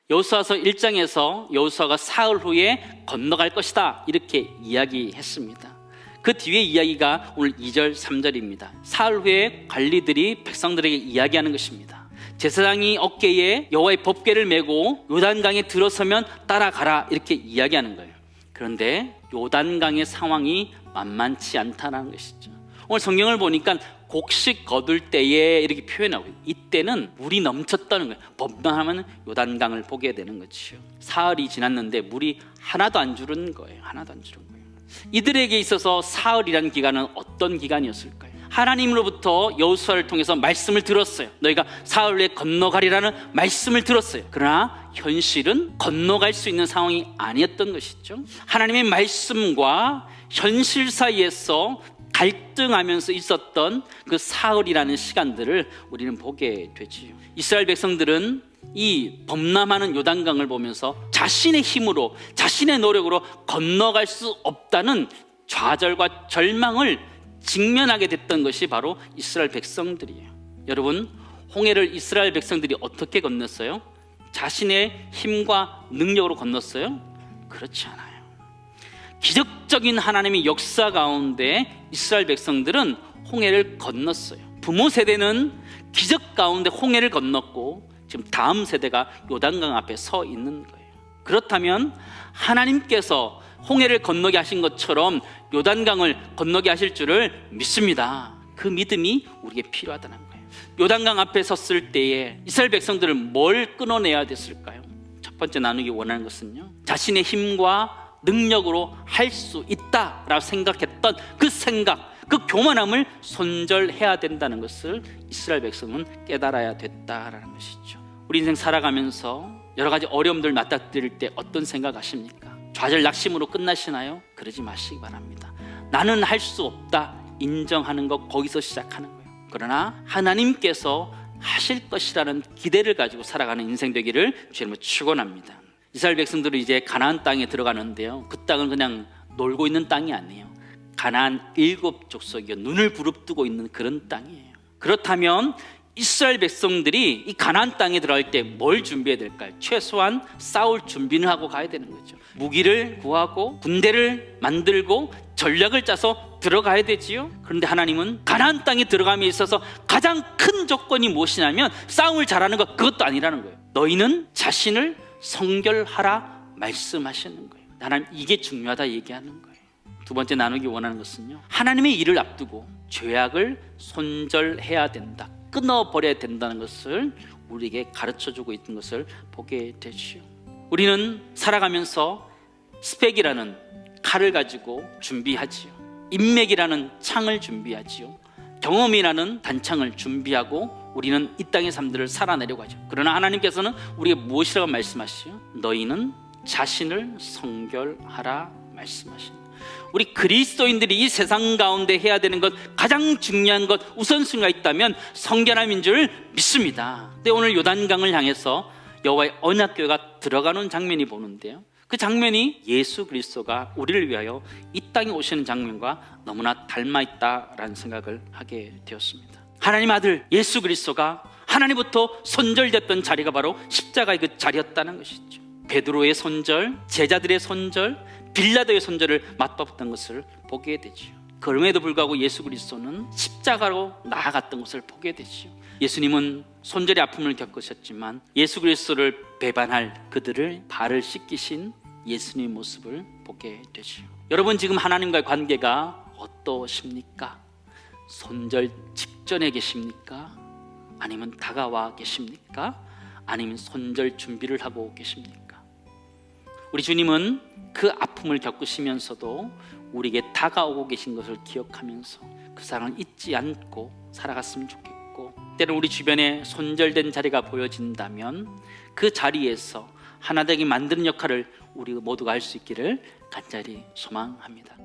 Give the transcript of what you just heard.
여호수아서 1장에서 여호수아가 사흘 후에 건너갈 것이다 이렇게 이야기했습니다. 그 뒤에 이야기가 오늘 2절 3절입니다. 사흘 후에 관리들이 백성들에게 이야기하는 것입니다. 제사장이 어깨에 여호와의 법궤를 메고 요단강에 들어서면 따라가라 이렇게 이야기하는 거예요. 그런데 요단강의 상황이 만만치 않다는 것이죠. 오늘 성경을 보니까 곡식 거둘 때에 이렇게 표현하고 이때는 물이 넘쳤다는 거예요. 범람하면 요단강을 보게 되는 거죠. 사흘이 지났는데 물이 하나도 안 줄은 거예요. 하나도 안 줄은 거예요. 이들에게 있어서 사흘이라는 기간은 어떤 기간이었을까요? 하나님으로부터 여호수아를 통해서 말씀을 들었어요. 너희가 사흘 후에 건너가리라는 말씀을 들었어요. 그러나 현실은 건너갈 수 있는 상황이 아니었던 것이죠. 하나님의 말씀과 현실 사이에서 갈등하면서 있었던 그 사흘이라는 시간들을 우리는 보게 되지요. 이스라엘 백성들은 이 범람하는 요단강을 보면서 자신의 힘으로, 자신의 노력으로 건너갈 수 없다는 좌절과 절망을 직면하게 됐던 것이 바로 이스라엘 백성들이에요. 여러분, 홍해를 이스라엘 백성들이 어떻게 건넜어요? 자신의 힘과 능력으로 건넜어요? 그렇지 않아요. 기적적인 하나님의 역사 가운데 이스라엘 백성들은 홍해를 건넜어요. 부모 세대는 기적 가운데 홍해를 건넜고 지금 다음 세대가 요단강 앞에 서 있는 거예요. 그렇다면 하나님께서 홍해를 건너게 하신 것처럼 요단강을 건너게 하실 줄을 믿습니다. 그 믿음이 우리에게 필요하다는 거예요. 요단강 앞에 섰을 때에 이스라엘 백성들은 뭘 끊어내야 됐을까요? 첫 번째 나누기 원하는 것은요, 자신의 힘과 능력으로 할 수 있다라고 생각했던 그 생각, 그 교만함을 손절해야 된다는 것을 이스라엘 백성은 깨달아야 됐다라는 것이죠. 우리 인생 살아가면서 여러 가지 어려움들 맞닥뜨릴 때 어떤 생각하십니까? 좌절 낙심으로 끝나시나요? 그러지 마시기 바랍니다. 나는 할 수 없다 인정하는 것, 거기서 시작하는 거예요. 그러나 하나님께서 하실 것이라는 기대를 가지고 살아가는 인생 되기를 주님으로 축원합니다. 이스라엘 백성들은 이제 가나안 땅에 들어가는데요, 그 땅은 그냥 놀고 있는 땅이 아니에요. 가나안 7족속이 눈을 부릅뜨고 있는 그런 땅이에요. 그렇다면 이스라엘 백성들이 이 가나안 땅에 들어갈 때 뭘 준비해야 될까요? 최소한 싸울 준비는 하고 가야 되는 거죠. 무기를 구하고 군대를 만들고 전략을 짜서 들어가야 되지요. 그런데 하나님은 가나안 땅에 들어감에 있어서 가장 큰 조건이 무엇이냐면 싸움을 잘하는 것, 그것도 아니라는 거예요. 너희는 자신을 성결하라 말씀하시는 거예요. 하나님, 이게 중요하다 얘기하는 거예요. 두 번째 나누기 원하는 것은요, 하나님의 일을 앞두고 죄악을 손절해야 된다, 끊어버려야 된다는 것을 우리에게 가르쳐주고 있는 것을 보게 되죠. 우리는 살아가면서 스펙이라는 칼을 가지고 준비하지요. 인맥이라는 창을 준비하지요. 경험이라는 단창을 준비하고 우리는 이 땅의 삶들을 살아내려고 하죠. 그러나 하나님께서는 우리에게 무엇이라고 말씀하시죠? 너희는 자신을 성결하라 말씀하십니다. 우리 그리스도인들이 이 세상 가운데 해야 되는 것, 가장 중요한 것, 우선순위가 있다면 성결함인 줄 믿습니다. 근데 오늘 요단강을 향해서 여호와의 언약궤가 들어가는 장면이 보는데요, 그 장면이 예수 그리스도가 우리를 위하여 이 땅에 오시는 장면과 너무나 닮아있다라는 생각을 하게 되었습니다. 하나님 아들 예수 그리스도가 하나님부터 손절됐던 자리가 바로 십자가의 그 자리였다는 것이죠. 베드로의 손절, 제자들의 손절, 빌라도의 손절을 맛봤던 것을 보게 되죠. 그럼에도 불구하고 예수 그리스도는 십자가로 나아갔던 것을 보게 되죠. 예수님은 손절의 아픔을 겪으셨지만 예수 그리스도를 배반할 그들을 발을 씻기신 예수님의 모습을 보게 되죠. 여러분, 지금 하나님과의 관계가 어떠십니까? 손절 직전에 계십니까? 아니면 다가와 계십니까? 아니면 손절 준비를 하고 계십니까? 우리 주님은 그 아픔을 겪으시면서도 우리에게 다가오고 계신 것을 기억하면서 그 사랑을 잊지 않고 살아갔으면 좋겠고, 때로 우리 주변에 손절된 자리가 보여진다면 그 자리에서 하나 되게 만드는 역할을 우리 모두가 할 수 있기를 간절히 소망합니다.